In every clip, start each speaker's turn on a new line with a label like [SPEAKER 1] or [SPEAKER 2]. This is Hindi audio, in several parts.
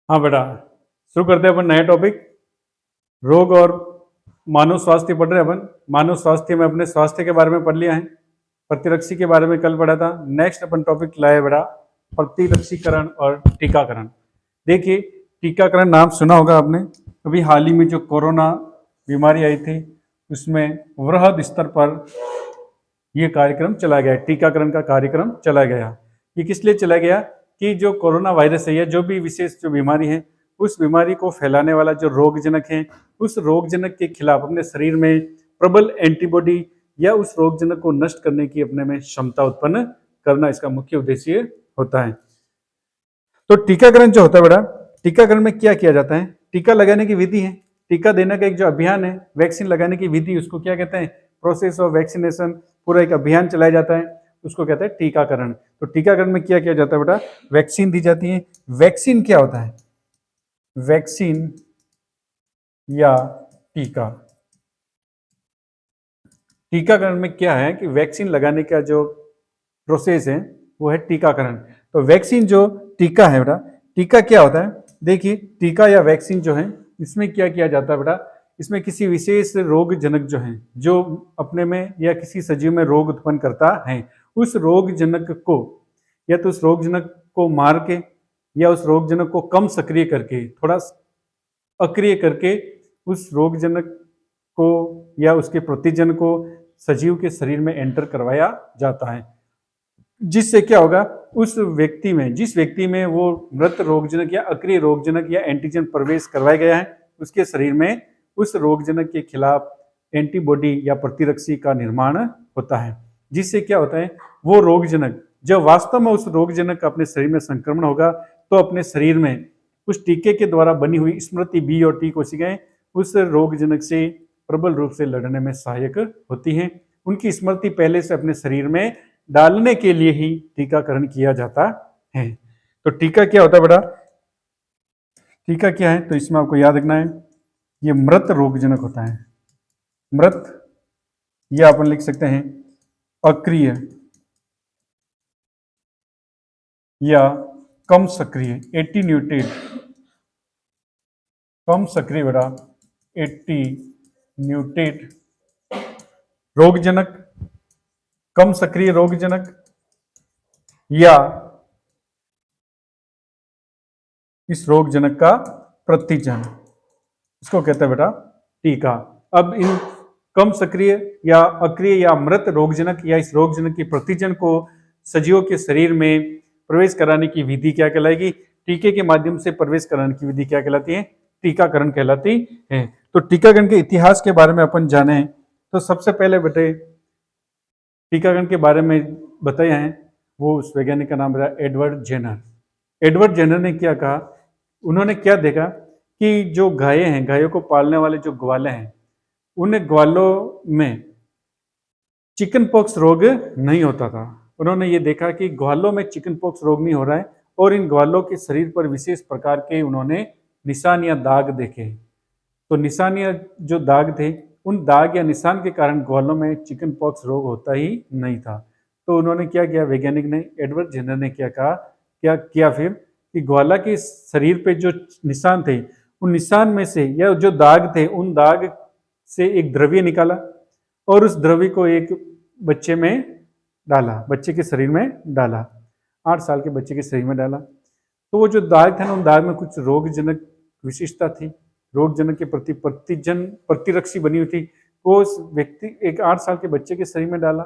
[SPEAKER 1] हाँ बेटा, शुरू करते हैं अपन नया टॉपिक। रोग और मानव स्वास्थ्य पढ़ रहे हैं अपन। मानव स्वास्थ्य में अपने स्वास्थ्य के बारे में पढ़ लिया है। प्रतिरक्षी के बारे में कल पढ़ा था। नेक्स्ट अपन टॉपिक लाए बेटा, प्रतिरक्षीकरण और टीकाकरण। देखिए, टीकाकरण नाम सुना होगा आपने। अभी हाल ही में जो कोरोना बीमारी आई थी उसमें वृहद स्तर पर ये कार्यक्रम चला गया, टीकाकरण का कार्यक्रम चला गया। ये किस लिए चला गया कि जो कोरोना वायरस है या जो भी विशेष जो बीमारी है, उस बीमारी को फैलाने वाला जो रोगजनक है, उस रोगजनक के खिलाफ अपने शरीर में प्रबल एंटीबॉडी या उस रोगजनक को नष्ट करने की अपने में क्षमता उत्पन्न करना इसका मुख्य उद्देश्य होता है। तो टीकाकरण जो होता है बेटा, टीकाकरण में क्या किया जाता है? टीका लगाने की विधि है, टीका देने का एक जो अभियान है, वैक्सीन लगाने की विधि, उसको क्या कहते हैं? Process of vaccination. पूरा एक अभियान चलाया जाता है, उसको कहते हैं टीकाकरण। तो टीकाकरण में क्या किया जाता है बेटा? वैक्सीन दी जाती है। वैक्सीन क्या होता है? वैक्सीन या टीका। टीकाकरण में क्या है कि वैक्सीन लगाने का जो प्रोसेस है वो है टीकाकरण। तो वैक्सीन जो टीका है बेटा, टीका क्या होता है? देखिए, टीका या वैक्सीन जो है, इसमें क्या किया जाता है बेटा? इसमें किसी विशेष रोगजनक जो है, जो अपने में या किसी सजीव में रोग उत्पन्न करता है, उस रोगजनक को या तो उस रोगजनक को मार के या उस रोगजनक को कम सक्रिय करके, थोड़ा अक्रिय करके उस रोगजनक को या उसके प्रतिजन को सजीव के शरीर में एंटर करवाया जाता है। जिससे क्या होगा? उस व्यक्ति में, जिस व्यक्ति में वो मृत रोगजनक या अक्रिय रोगजनक या एंटीजन प्रवेश करवाया गया है, उसके शरीर में उस रोगजनक के खिलाफ एंटीबॉडी या प्रतिरक्षी का निर्माण होता है। जिससे क्या होता है? वो रोगजनक जब वास्तव में उस रोगजनक का अपने शरीर में संक्रमण होगा, तो अपने शरीर में उस टीके के द्वारा बनी हुई स्मृति बी और टी कोशिकाएं उस रोगजनक से प्रबल रूप से लड़ने में सहायक होती हैं। उनकी स्मृति पहले से अपने शरीर में डालने के लिए ही टीकाकरण किया जाता है। तो टीका क्या होता है बेटा? टीका क्या है? तो इसमें आपको याद रखना है, ये मृत रोगजनक होता है। मृत, या अपन लिख सकते हैं अक्रिय या कम सक्रिय, एटीन्यूटेड, कम सक्रिय बेटा, एटीन्यूटेड रोगजनक, कम सक्रिय रोगजनक या इस रोगजनक का प्रतिजन, इसको कहते हैं बेटा टीका। अब इन कम सक्रिय या अक्रिय या मृत रोगजनक या इस रोगजनक के प्रतिजन को सजीवों के शरीर में प्रवेश कराने की विधि क्या कहलाएगी? टीके के माध्यम से प्रवेश कराने की विधि क्या कहलाती है? टीकाकरण कहलाती है। तो टीकाकरण के इतिहास के बारे में अपन जाने तो सबसे पहले बेटे टीकाकरण के बारे में बताया है, वो उस वैज्ञानिक का नाम रहा एडवर्ड जेनर। एडवर्ड जेनर ने क्या कहा? उन्होंने क्या देखा कि जो गायें हैं, गायों को पालने वाले जो ग्वाले हैं, उन ग्वालों में चिकन पॉक्स रोग नहीं होता था। उन्होंने ये देखा कि ग्वालों में चिकन पॉक्स रोग नहीं हो रहा है, और इन ग्वालों के शरीर पर विशेष प्रकार के उन्होंने निशान या दाग देखे। तो निशान या जो दाग थे, उन दाग या निशान के कारण ग्वालों में चिकन पॉक्स रोग होता ही नहीं था। तो उन्होंने क्या किया, वैज्ञानिक ने, एडवर्ड जेनर ने क्या कहा, क्या किया फिर कि ग्वाला के शरीर पे जो निशान थे, उन निशान में से या जो दाग थे, उन दाग से एक द्रव्य निकाला और उस द्रव्य को एक बच्चे में डाला, बच्चे के शरीर में डाला, 8 साल के बच्चे के शरीर में डाला। तो वो जो दाग थे ना, उन दाग में कुछ रोगजनक विशिष्टता थी, रोगजनक के प्रति प्रतिरक्षी बनी हुई थी। वो उस व्यक्ति, एक 8 साल के बच्चे के शरीर में डाला।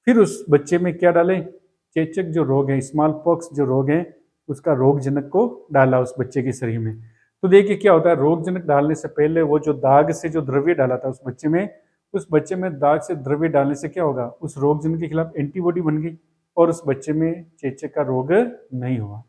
[SPEAKER 1] फिर उस बच्चे में क्या डाले? चेचक जो रोग है, स्मॉल पॉक्स जो रोग है, उसका रोगजनक को डाला उस बच्चे के शरीर में। तो देखिए क्या होता है, रोगजनक डालने से पहले वो जो दाग से जो द्रव्य डाला था उस बच्चे में दाग से द्रव्य डालने से क्या होगा, उस रोगजनक के खिलाफ एंटीबॉडी बन गई और उस बच्चे में चेचक का रोग नहीं हुआ।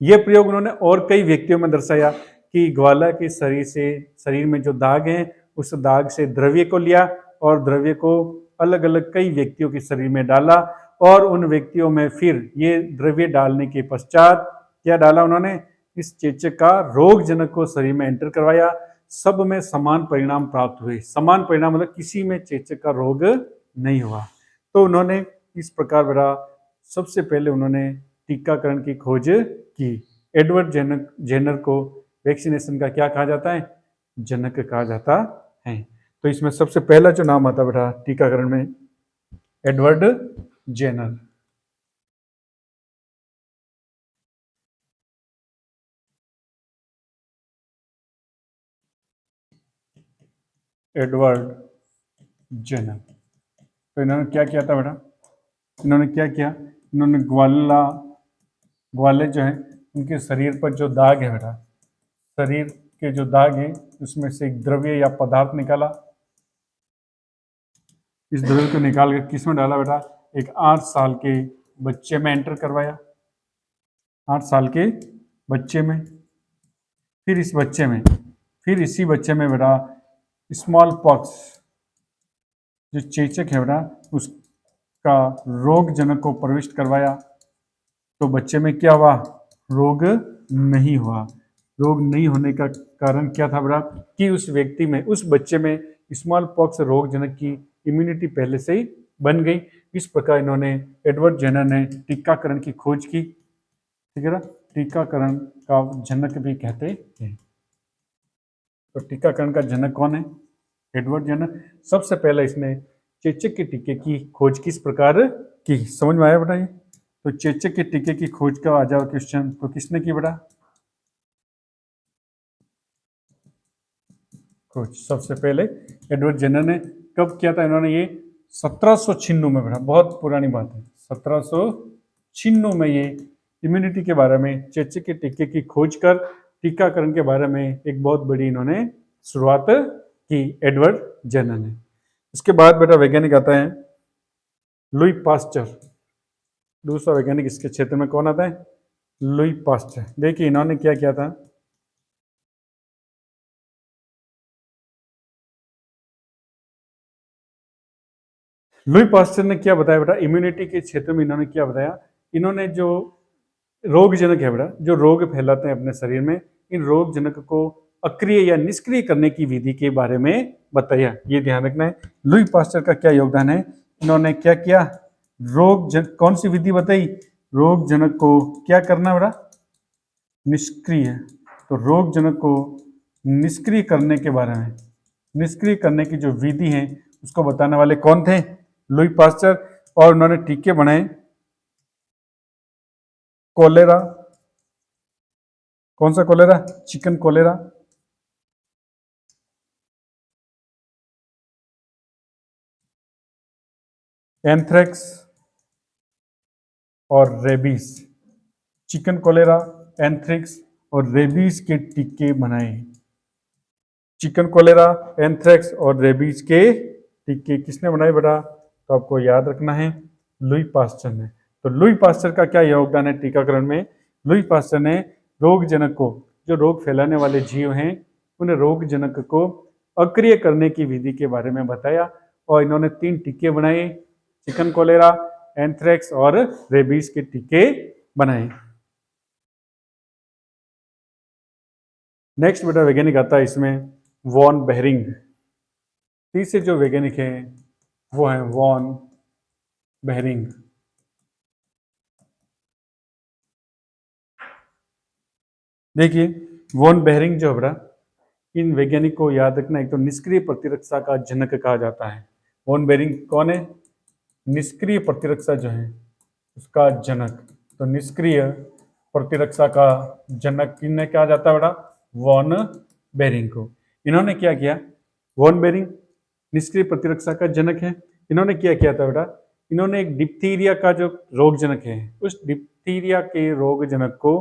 [SPEAKER 1] यह प्रयोग उन्होंने और कई व्यक्तियों में दर्शाया कि ग्वाला के शरीर में जो दाग हैं, उस दाग से द्रव्य को लिया और द्रव्य को अलग अलग कई व्यक्तियों के शरीर में डाला, और उन व्यक्तियों में फिर ये द्रव्य डालने के पश्चात क्या डाला उन्होंने? इस चेचक का रोगजनक को शरीर में एंटर करवाया। सब में समान परिणाम प्राप्त हुए। समान परिणाम मतलब किसी में चेचक का रोग नहीं हुआ। तो उन्होंने इस प्रकार बड़ा सबसे पहले उन्होंने टीकाकरण की खोज की। एडवर्ड जेनर को वैक्सीनेशन का क्या कहा जाता है? जनक कहा जाता है। तो इसमें सबसे पहला जो नाम आता बेटा टीकाकरण में, एडवर्ड जेनर। Edward Jenner. तो इन्होंने क्या किया था बेटा? इन्होंने क्या किया? इन्होंने ग्वाले जो है उनके शरीर पर जो दाग है बेटा, शरीर के जो दाग है उसमें से एक द्रव्य या पदार्थ निकाला। इस द्रव्य को निकाल कर किस में डाला बेटा? एक 8 साल के बच्चे में एंटर करवाया। 8 साल के बच्चे में। फिर इसी बच्चे में बेटा स्मॉल पॉक्स जो चेचक है बेटा उसका रोग जनक को प्रविष्ट करवाया। तो बच्चे में क्या हुआ? रोग नहीं हुआ। रोग नहीं होने का कारण क्या था बेटा? कि उस व्यक्ति में, उस बच्चे में स्मॉल पॉक्स रोग जनक की इम्यूनिटी पहले से ही बन गई। इस प्रकार इन्होंने, एडवर्ड जेनर ने टीकाकरण की खोज की। ठीक है ना? टीकाकरण का जनक भी कहते हैं। तो टीकाकरण का जनक कौन है? Edward Jenner. सबसे पहले इसने चेचक के टीके की खोज किस प्रकार की? समझ में आया बेटा ये? तो चेचक के टीके की खोज का आ जाओ क्वेश्चन, तो किसने की बेटा खोज? सबसे पहले एडवर्ड जेनर ने। कब किया था इन्होंने ये? 1796 में बेटा, बहुत पुरानी बात है। 1796 में ये इम्यूनिटी के बारे में, चेचक के टीके की खोज कर टीकाकरण के बारे में एक बहुत बड़ी इन्होंने शुरुआत की, एडवर्ड जेनर ने। इसके बाद बेटा वैज्ञानिक आता है लुई पास्चर। दूसरा वैज्ञानिक इसके क्षेत्र में कौन आता है? Louis Pasteur. देखिए इन्होंने क्या किया था। लुई पास्चर ने क्या बताया बेटा? इम्यूनिटी के क्षेत्र में इन्होंने क्या बताया? इन्होंने जो रोग जनक है बेटा, जो रोग फैलाते हैं अपने शरीर में, इन रोग जनक को अक्रिय या निष्क्रिय करने की विधि के बारे में बताया। ये ध्यान रखना है। लुई पास्चर का क्या योगदान है? इन्होंने क्या किया? कौन सी विधि बताई? रोग जनक को क्या करना बेटा? निष्क्रिय। तो रोग जनक को निष्क्रिय करने के बारे में, निष्क्रिय करने की जो विधि है उसको बताने वाले कौन थे? Louis Pasteur. और उन्होंने टीके बनाए कोलेरा। कौन सा कोलेरा? चिकन कोलेरा, एंथ्रेक्स और रेबीज। चिकन कोलेरा, एंथ्रेक्स और रेबीज के टीके बनाए। चिकन कोलेरा, एंथ्रेक्स और रेबीज के टीके किसने बनाए बेटा? तो आपको याद रखना है लुई पास्चर ने। तो लुई पास्चर का क्या योगदान है टीकाकरण में? लुई पास्चर ने रोग जनक को, जो रोग फैलाने वाले जीव हैं, उन रोग जनक को अक्रिय करने की विधि के बारे में बताया। और इन्होंने 3 टीके बनाए, चिकन कोलेरा, एंथ्रेक्स और रेबीज के टीके बनाए। नेक्स्ट बेटा वैज्ञानिक आता है इसमें वॉन बेहरिंग। तीसरे जो वैज्ञानिक हैं वो है वॉन बेहरिंग। देखिए वॉन बेहरिंग जो है बेटा, इन वैज्ञानिक को याद रखना, एक तो निष्क्रिय प्रतिरक्षा का जनक कहा जाता है। वॉन बेहरिंग कौन है? निष्क्रिय प्रतिरक्षा जो है उसका जनक। तो निष्क्रिय प्रतिरक्षा का जनक किन्हें कहा जाता है बेटा? वॉन बेहरिंग को। इन्होंने क्या किया? वॉन बेहरिंग निष्क्रिय प्रतिरक्षा का जनक है। इन्होंने क्या किया था बेटा? इन्होंने एक डिप्थीरिया का जो रोग जनक है, उस डिप्थीरिया के रोग जनक को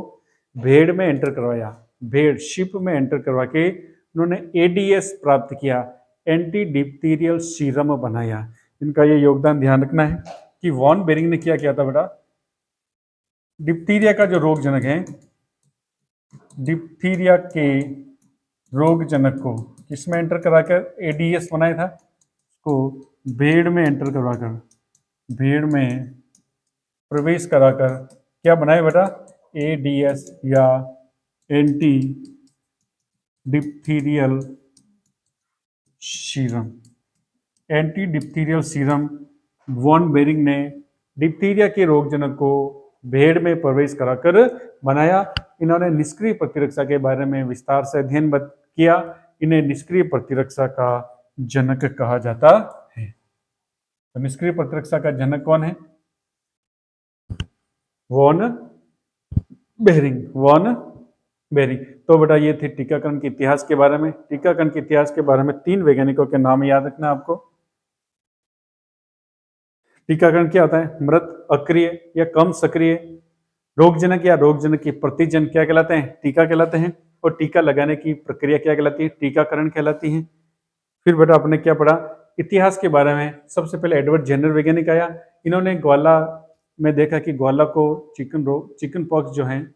[SPEAKER 1] भेड़ में एंटर करवाया। भेड़ शिप में एंटर करवा के उन्होंने एडीएस प्राप्त किया, एंटी डिप्थीरियल सीरम बनाया। इनका ये योगदान ध्यान रखना है कि वॉन बेरिंग ने क्या किया था बेटा? डिप्थीरिया का जो रोग जनक है, डिप्थीरिया के रोग जनक को किसमें एंटर कराकर एडीएस बनाया था? को भेड़ में एंटर करवाकर, भेड़ में प्रवेश कराकर क्या बनाए बेटा? एडीएस या anti diphtherial serum. Anti diphtherial serum von Behring ने डिप्थीरिया के रोगजनक को भेड़ में प्रवेश कराकर बनाया। इन्होंने निष्क्रिय प्रतिरक्षा के बारे में विस्तार से अध्ययन किया। इन्हें निष्क्रिय प्रतिरक्षा का जनक कहा जाता है। तो निष्क्रिय प्रतिरक्षा का जनक कौन है? Von Behring. तो बेटा ये थे टीकाकरण के इतिहास के बारे में। टीकाकरण के इतिहास के बारे में 3 वैज्ञानिकों के नाम याद रखना आपको। टीकाकरण क्या होता है? मृत, अक्रिय या कम सक्रिय रोगजनक या रोगजनक की प्रतिजन क्या कहलाते हैं? टीका कहलाते हैं। और टीका लगाने की प्रक्रिया क्या कहलाती है? टीकाकरण कहलाती है। फिर बेटा आपने क्या पढ़ा? इतिहास के बारे में। सबसे पहले एडवर्ड जेनर वैज्ञानिक आया। इन्होंने ग्वाला में देखा कि ग्वाला को चिकन पॉक्स जो है,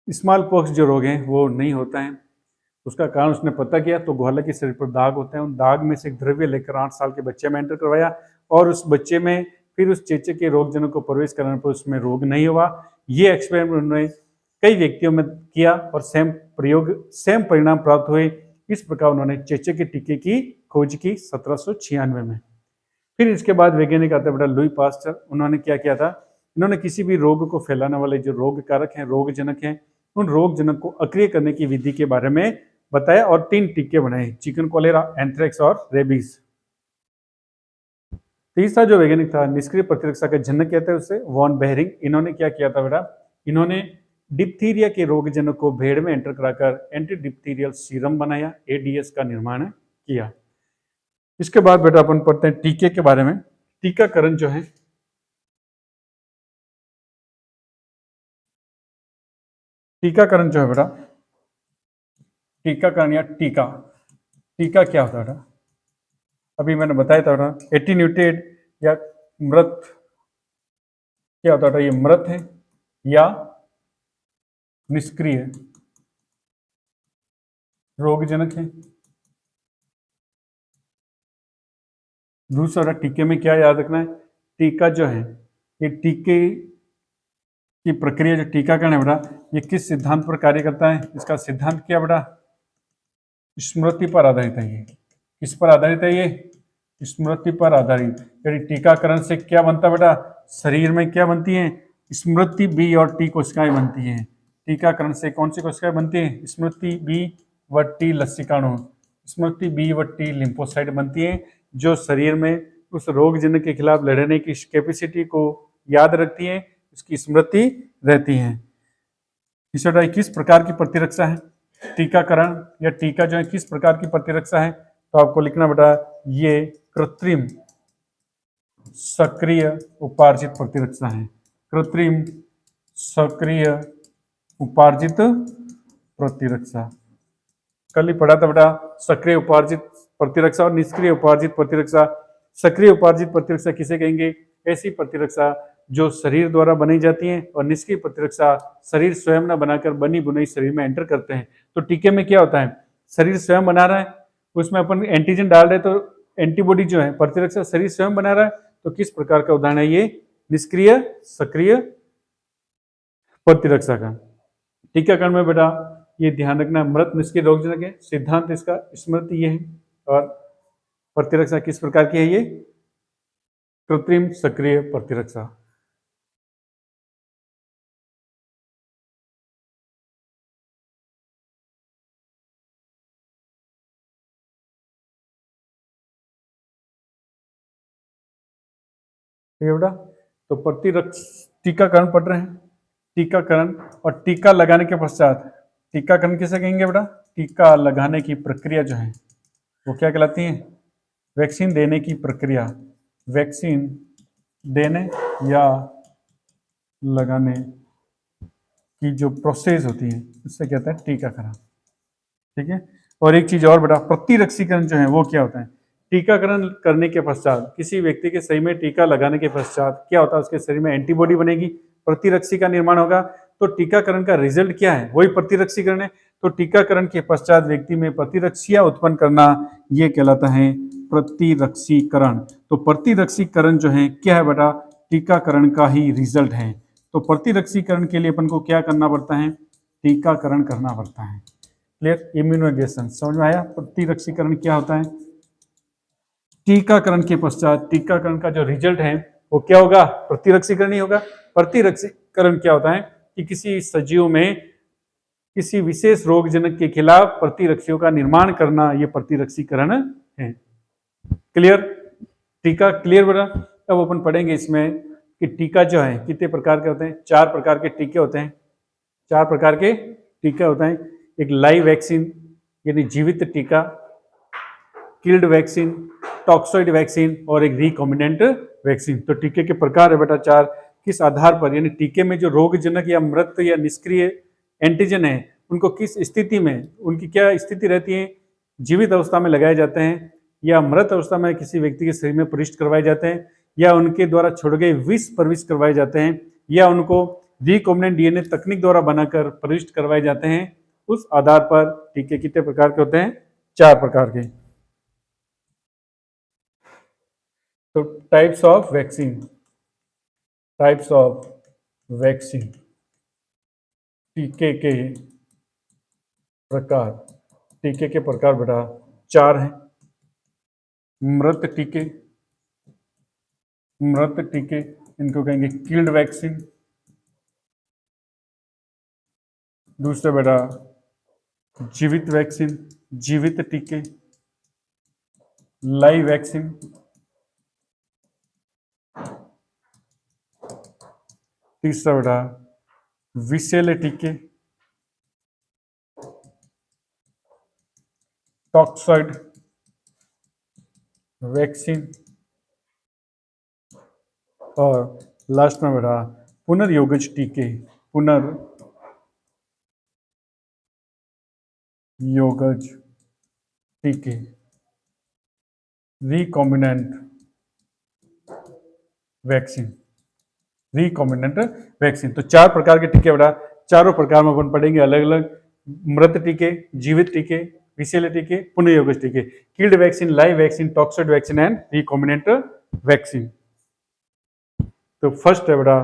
[SPEAKER 1] स्मॉल पॉक्स जो रोग है वो नहीं होता है। उसका कारण उसने पता किया तो ग्वाला के शरीर पर दाग होते हैं। उन दाग में से एक द्रव्य लेकर 8 साल के बच्चे में एंटर करवाया और उस बच्चे में फिर उस चेचक के रोगजनक को प्रवेश कराने पर उसमें रोग नहीं हुआ। ये एक्सपेरिमेंट उन्होंने कई व्यक्तियों में किया और सेम परिणाम प्राप्त हुए। इस प्रकार उन्होंने चेचक के टीके की खोज की 1796 में। फिर इसके बाद वैज्ञानिक आते बेटा लुई पास्चर। उन्होंने क्या किया था? इन्होंने किसी भी रोग को फैलाने वाले जो रोग कारक हैं, रोगजनक हैं, उन रोगजनक को अक्रिय करने की विधि के बारे में बताया और 3 टीके बनाए, चिकन कॉलेरा, एंथ्रेक्स और रेबीज। तीसरा जो वैज्ञानिक था निष्क्रिय प्रतिरक्षा का जनक कहते हैं उसे वॉन बेहरिंग। इन्होंने क्या किया था बेटा? इन्होंने डिप्थीरिया के रोगजनक को भेड़ में एंटर कराकर एंटी डिप्थीरियल सीरम बनाया, एडीएस का निर्माण किया। इसके बाद बेटा अपन पढ़ते हैं टीके के बारे में। टीकाकरण जो है, टीकाकरण जो है बेटा, टीकाकरण या टीका क्या होता है बेटा? अभी मैंने बताया था बेटा एटीन्यूटेड या मृत क्या होता है? ये मृत है या निष्क्रिय रोगजनक है। दूसरा टीके में क्या याद रखना है? टीका जो है, ये टीके की प्रक्रिया जो टीकाकरण है बेटा, ये किस सिद्धांत पर कार्य करता है? इसका सिद्धांत क्या बेटा? स्मृति पर आधारित है। ये किस पर आधारित है? ये स्मृति पर आधारित। यदि टीकाकरण से क्या बनता है बेटा? शरीर में क्या बनती है? स्मृति बी और टी कोशिकाएं बनती हैं। टीकाकरण से कौन सी कोशिकाएं बनती हैं? स्मृति बी व टी लसिकाणु, स्मृति बी व टी लिम्फोसाइट बनती हैं, जो शरीर में उस रोगजनक के खिलाफ लड़ने की कैपेसिटी को याद रखती है, उसकी स्मृति रहती है। इससे किस प्रकार की प्रतिरक्षा है? टीकाकरण या टीका जो है किस प्रकार की प्रतिरक्षा है? तो आपको लिखना बेटा ये कृत्रिम सक्रिय उपार्जित प्रतिरक्षा है। कृत्रिम सक्रिय उपार्जित प्रतिरक्षा। कल ही पढ़ा था बेटा सक्रिय उपार्जित प्रतिरक्षा और निष्क्रिय उपार्जित प्रतिरक्षा। सक्रिय उपार्जित प्रतिरक्षा किसे कहेंगे? ऐसी प्रतिरक्षा जो शरीर द्वारा बनाई जाती है, और निष्क्रिय प्रतिरक्षा शरीर स्वयं न बनाकर बनी बुनाई शरीर में एंटर करते हैं। तो टीके में क्या होता है? शरीर स्वयं बना रहा है, उसमें अपन एंटीजन डाल रहे तो एंटीबॉडी जो है प्रतिरक्षा शरीर स्वयं बना रहा है। तो किस प्रकार का उदाहरण है ये? निष्क्रिय सक्रिय प्रतिरक्षा का। टीकाकरण में बेटा ये ध्यान रखना मृत निष्क्रिय रोगजनक है, सिद्धांत इसका स्मृति ये है, और प्रतिरक्षा किस प्रकार की है? ये कृत्रिम सक्रिय प्रतिरक्षा। ठीक है बेटा, तो टीकाकरण पढ़ रहे हैं। टीकाकरण और टीका लगाने के पश्चात, टीकाकरण किसे कहेंगे बेटा? टीका लगाने की प्रक्रिया जो है वो क्या कहलाती है? वैक्सीन देने की प्रक्रिया। वैक्सीन देने या लगाने की जो प्रोसेस होती है उससे कहते हैं टीकाकरण। ठीक है, और एक चीज और बेटा, प्रतिरक्षीकरण जो है वो क्या होता है? टीकाकरण करने के पश्चात किसी व्यक्ति के शरीर में टीका लगाने के पश्चात क्या होता है? उसके शरीर में एंटीबॉडी बनेगी, प्रतिरक्षी का निर्माण होगा। तो टीकाकरण का रिजल्ट क्या है? वही प्रतिरक्षीकरण है। तो टीकाकरण के पश्चात व्यक्ति में प्रतिरक्षियां उत्पन्न करना, यह कहलाता है प्रतिरक्षीकरण। तो प्रतिरक्षीकरण जो है क्या है बेटा? टीकाकरण का ही रिजल्ट है। तो प्रतिरक्षीकरण के लिए अपन को क्या करना पड़ता है? टीकाकरण करना पड़ता है। क्लियर? इम्यूनाइजेशन समझ में आया? प्रतिरक्षीकरण क्या होता है? टीकाकरण के पश्चात टीकाकरण का जो रिजल्ट है वो क्या होगा? प्रतिरक्षीकरण ही होगा। प्रतिरक्षीकरण क्या होता है कि किसी सजीव में किसी विशेष रोगजनक के खिलाफ प्रतिरक्षियों का निर्माण करना, ये प्रतिरक्षीकरण है। क्लियर? टीका क्लियर बना? अब अपन पढ़ेंगे इसमें कि टीका जो है कितने प्रकार के होते हैं। 4 प्रकार के टीके होते हैं। 4 प्रकार के टीके होते हैं। एक लाइव वैक्सीन यानी जीवित टीका, किल्ड वैक्सीन, टॉक्सोइड वैक्सीन और एक रिकॉम्बिनेंट वैक्सीन। तो टीके के प्रकार है बेटा 4। किस आधार पर, यानी टीके में जो रोगजनक या मृत या निष्क्रिय एंटीजन है उनको किस स्थिति में, उनकी क्या स्थिति रहती है, जीवित अवस्था में लगाए जाते हैं या मृत अवस्था में किसी व्यक्ति के शरीर में प्रविष्ट करवाए जाते हैं या उनके द्वारा छोड़े गए विष प्रविष्ट करवाए जाते हैं या उनको रिकॉम्बिनेंट डीएनए तकनीक द्वारा बनाकर प्रविष्ट करवाए जाते हैं। उस आधार पर टीके कितने प्रकार के होते हैं? 4 प्रकार के। तो types of vaccine, types of vaccine, टीके के प्रकार, टीके के प्रकार बेटा 4 हैं। मृत टीके, मृत टीके इनको कहेंगे किल्ड वैक्सीन। दूसरा बेटा जीवित वैक्सीन, जीवित टीके, लाइव वैक्सीन। तीसरा बेटा विषैले टीके, टॉक्सॉइड वैक्सीन। और लास्ट में बेटा पुनर्योगज टीके, पुनर्योगज टीके, रिकॉम्बिनेंट वैक्सीन, रिकॉम्बिनेंट वैक्सीन। तो 4 प्रकार के टीके बेटा, चारों प्रकार में अपन पढ़ेंगे अलग अलग। मृत टीके, जीवित टीके, विषैले टीके, पुनर्योगज टीके, killed vaccine, live vaccine, toxoid vaccine and recombinant vaccine. तो फर्स्ट है बेटा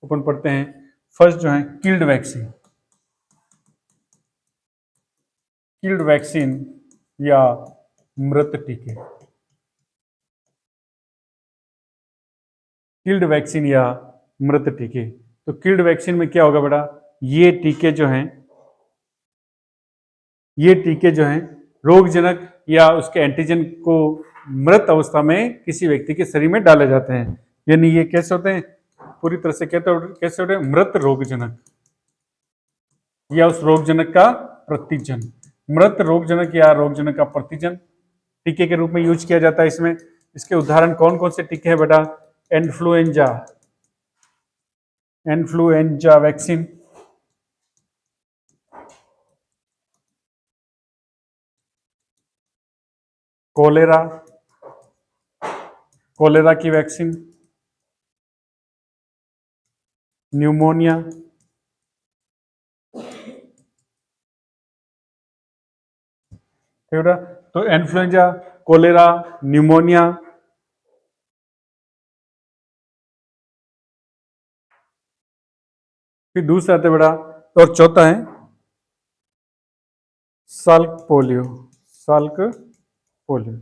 [SPEAKER 1] अपन पढ़ते हैं, फर्स्ट जो है किल्ड वैक्सीन। किल्ड वैक्सीन या मृत टीके, किल्ड वैक्सीन या मृत टीके। तो किल्ड वैक्सीन में क्या होगा बेटा, ये टीके जो हैं, ये टीके जो हैं रोगजनक या उसके एंटीजन को मृत अवस्था में किसी व्यक्ति के शरीर में डाले जाते हैं। यानी ये कैसे होते हैं, पूरी तरह से कैसे होते हैं, मृत रोगजनक या उस रोगजनक का प्रतिजन। मृत रोगजनक या रोगजनक का प्रतिजन टीके के रूप में यूज किया जाता है इसमें। इसके उदाहरण कौन कौन से टीके हैं बेटा? Influenza, influenza vaccine, cholera, cholera की वैक्सीन, न्यूमोनिया, ठीक है। तो इन्फ्लुएंजा, कोलेरा, न्यूमोनिया, फिर दूसरा आता है बेटा, और चौथा है Salk polio, Salk polio,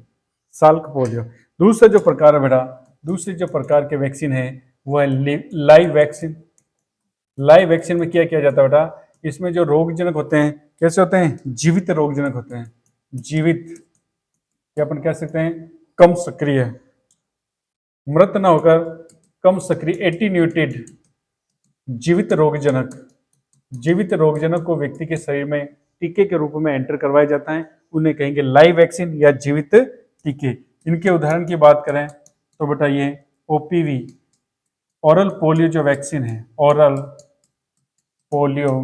[SPEAKER 1] Salk polio. दूसरा जो प्रकार है बेटा, दूसरी जो प्रकार के वैक्सीन है वो है लाइव वैक्सीन। लाइव वैक्सीन में क्या किया जाता है बेटा, इसमें जो रोगजनक होते हैं कैसे होते हैं, जीवित रोगजनक होते हैं। जीवित क्या अपन कह सकते हैं, कम सक्रिय, मृत ना होकर कम सक्रिय, एटीन्यूटेड जीवित रोगजनक। जीवित रोगजनक को व्यक्ति के शरीर में टीके के रूप में एंटर करवाया जाता है, उन्हें कहेंगे लाइव वैक्सीन या जीवित टीके। इनके उदाहरण की बात करें तो बेटा ये ओपीवी, ओरल पोलियो जो वैक्सीन है, oral polio,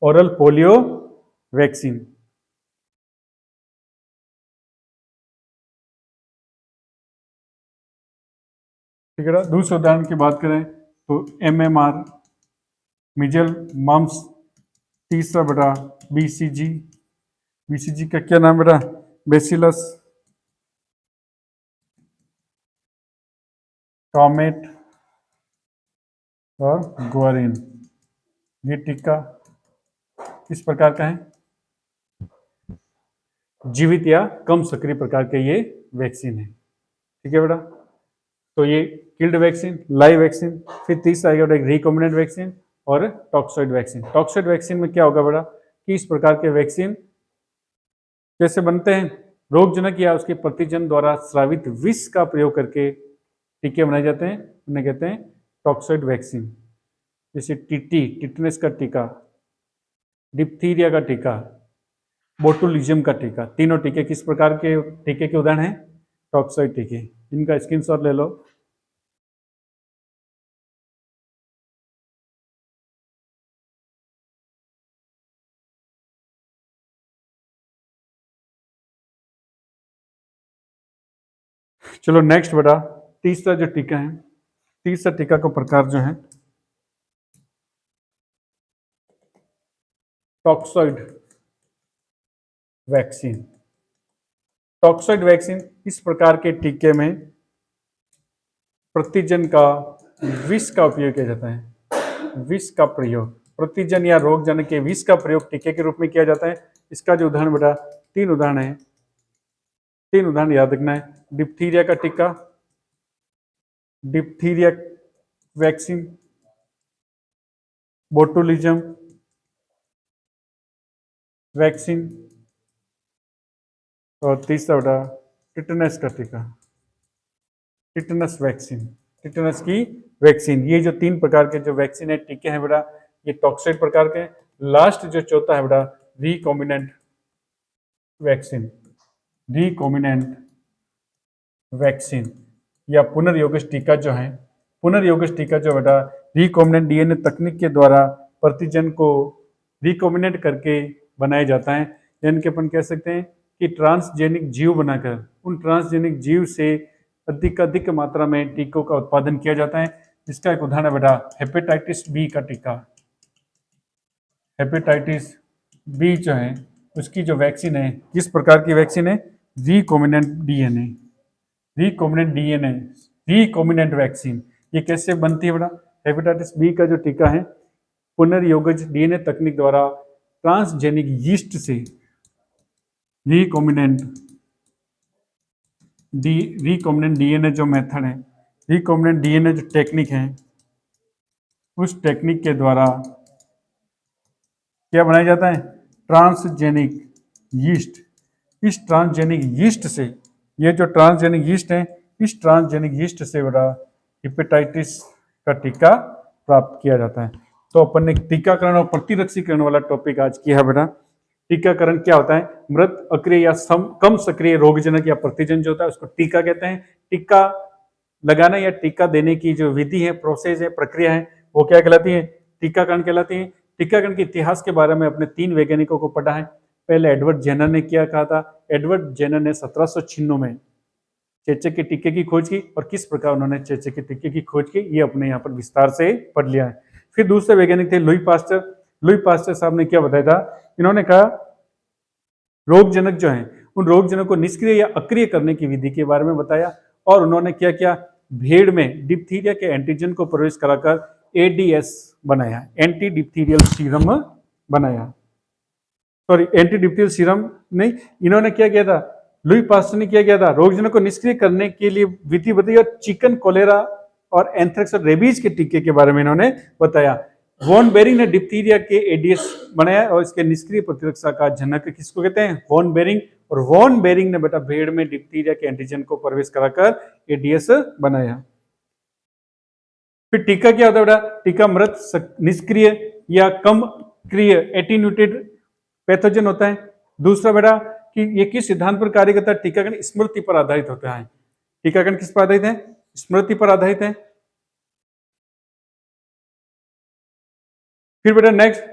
[SPEAKER 1] oral polio vaccine. ठीक है ना। दूसरे उदाहरण की बात करें तो एमएमआर, मिजल मम्स। तीसरा बेटा बीसीजी, बीसीजी का क्या नाम बेटा, बेसिलस टॉमेट और ग्वारिन। ये टीका किस प्रकार का है, जीवित या कम सक्रिय प्रकार के ये वैक्सीन है। ठीक है बेटा, तो ये किल्ड वैक्सीन, लाइव वैक्सीन, फिर तीसरा आएगा बेटा रिकॉम्बिनेंट वैक्सीन और टॉक्सॉइड वैक्सीन। टॉक्सॉइड वैक्सीन में क्या होगा बेटा कि इस प्रकार के वैक्सीन कैसे बनते हैं, रोगजनक या उसके प्रतिजन द्वारा स्रावित विष का प्रयोग करके टीके बनाए जाते हैं, उन्हें कहते हैं टॉक्सॉइड वैक्सीन। जैसे टीटी, टिटनेस का टीका, डिप्थीरिया का टीका, बोटुलिज्म का टीका, तीनों टीके किस प्रकार के टीके के उदाहरण हैं, टॉक्सॉइड टीके। इनका स्क्रीनशॉट ले लो। चलो नेक्स्ट बेटा, तीसरा जो टीका है, तीसरा टीका का प्रकार जो है टॉक्सॉइड वैक्सीन। टॉक्सॉइड वैक्सीन इस प्रकार के टीके में प्रतिजन का विष का उपयोग किया जाता है। विष का प्रयोग, प्रतिजन या रोगजनक के विष का प्रयोग टीके के रूप में किया जाता है। इसका जो उदाहरण बेटा, तीन उदाहरण है, तीन उदाहरण याद रखना है। डिप्थीरिया का टीका, डिप्थीरिया वैक्सीन, बोटुलिज्म वैक्सीन और तीसरा बेटा टिटनस का टीका, टिटनस वैक्सीन, टिटनस की वैक्सीन। ये जो तीन प्रकार के जो वैक्सीन है, टीके हैं बेटा, ये टॉक्सॉइड प्रकार के। लास्ट जो चौथा है बेटा रिकॉम्बिनेंट वैक्सीन, रिकॉम्बिनेंट वैक्सीन या पुनर्योगज टीका जो है, पुनर्योगज टीका जो बेटा रिकॉम्बिनेंट डीएनए तकनीक के द्वारा प्रतिजन को रिकॉम्बिनेंट करके बनाया जाता है। यानी कि अपन कह सकते हैं कि ट्रांसजेनिक जीव बनाकर उन ट्रांसजेनिक जीव से अधिक मात्रा में टीकों का उत्पादन किया जाता है। इसका एक उदाहरण है बेटा हेपेटाइटिस बी का टीका। हेपेटाइटिस बी जो है उसकी जो वैक्सीन है, किस प्रकार की वैक्सीन है, recombinant DNA, recombinant DNA, recombinant vaccine. ये कैसे बनती है बेटा, हेपेटाइटिस बी का जो टीका है पुनर्योगज डीएनए तकनीक द्वारा ट्रांसजेनिक यीस्ट से रिकॉम्बिनेंट डीएनए जो मेथड है, रिकॉम्बिनेंट डीएनए जो टेक्निक है, उस टेक्निक के द्वारा क्या बनाया जाता है, ट्रांसजेनिक यीस्ट। इस ट्रांसजेनिक यीस्ट से, ये जो ट्रांसजेनिक यीस्ट है, इस ट्रांसजेनिक यीस्ट से बेटा हेपेटाइटिस का टीका प्राप्त किया जाता है। तो अपन ने टीकाकरण और प्रतिरक्षीकरण वाला टॉपिक आज किया है बेटा। टीकाकरण क्या होता है, मृत, अक्रिय या कम सक्रिय रोगजनक या प्रतिजन जो होता है उसको टीका कहते हैं। टीका लगाना या टीका देने की जो विधि है, प्रोसेस है, प्रक्रिया है, वो क्या कहलाती है, टीकाकरण कहलाती है। टीकाकरण के इतिहास के बारे में अपने तीन वैज्ञानिकों को पढ़ा है। पहले एडवर्ड जेनर ने क्या कहा था, एडवर्ड जेनर ने 1796 में चेचक के टीके की खोज की और किस प्रकार उन्होंने चेचक के टीके की खोज की, ये अपने यहाँ पर विस्तार से पढ़ लिया है। फिर दूसरे वैज्ञानिक थे लुई पास्टर। लुई पास्टर साहब ने क्या बताया था, इन्होंने कहा रोगजनक जो है उन रोगजनक को निष्क्रिय या अक्रिय करने की विधि के बारे में बताया। और उन्होंने क्या किया, भेड़ में डिप्थीरिया के एंटीजन को प्रवेश कराकर एडीएस बनाया, एंटी डिप्थीरियल सीरम बनाया। सॉरी, एंटी डिप्थीरियल सीरम नहीं, इन्होंने क्या किया था, लुई पास्टर ने क्या किया था, रोगजनक को निष्क्रिय करने के लिए विधि बताई और चिकन, कोलेरा और एंथ्रेक्स और रेबीज के टीके के बारे में इन्होंने बताया। वॉन बेरिंग ने डिप्थीरिया के एडीएस बनाया और इसके निष्क्रिय प्रतिरक्षा का जनक किसको कहते हैं, वॉन बेरिंग। और वॉन बेरिंग ने बेटा भेड़ में डिप्थीरिया के एंटीजन को प्रवेश कराकर एडीएस बनाया। फिर टीका क्या होता है बेटा, टीका मृत, निष्क्रिय या कम क्रिय एटीन्यूटेड पैथोजन होता है। दूसरा बेटा कि ये किस सिद्धांत पर कार्य करता है, टीकाकरण स्मृति पर आधारित होता है। टीकाकरण किस पर आधारित है, स्मृति पर आधारित है। फिर बेटा नेक्स्ट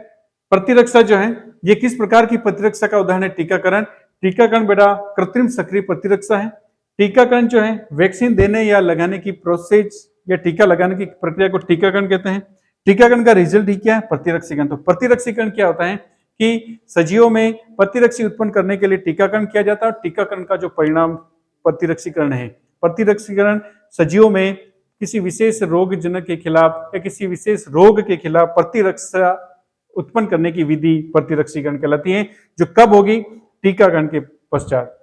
[SPEAKER 1] प्रतिरक्षा जो है, ये किस प्रकार की प्रतिरक्षा का उदाहरण है, टीकाकरण। टीकाकरण बेटा कृत्रिम सक्रिय प्रतिरक्षा है। टीकाकरण जो है वैक्सीन देने या लगाने की प्रोसेस या टीका लगाने की प्रक्रिया को टीकाकरण कहते हैं। टीकाकरण का रिजल्ट ही क्या है, प्रतिरक्षीकरण। तो प्रतिरक्षीकरण क्या होता है कि सजीवों में प्रतिरक्षी उत्पन्न करने के लिए टीकाकरण किया जाता है और टीकाकरण का जो परिणाम प्रतिरक्षीकरण है। प्रतिरक्षीकरण सजीवों में किसी विशेष रोगजनक के खिलाफ या किसी विशेष रोग के खिलाफ प्रतिरक्षा उत्पन्न करने की विधि प्रतिरक्षीकरण कहलाती है, जो कब होगी, टीकाकरण के पश्चात।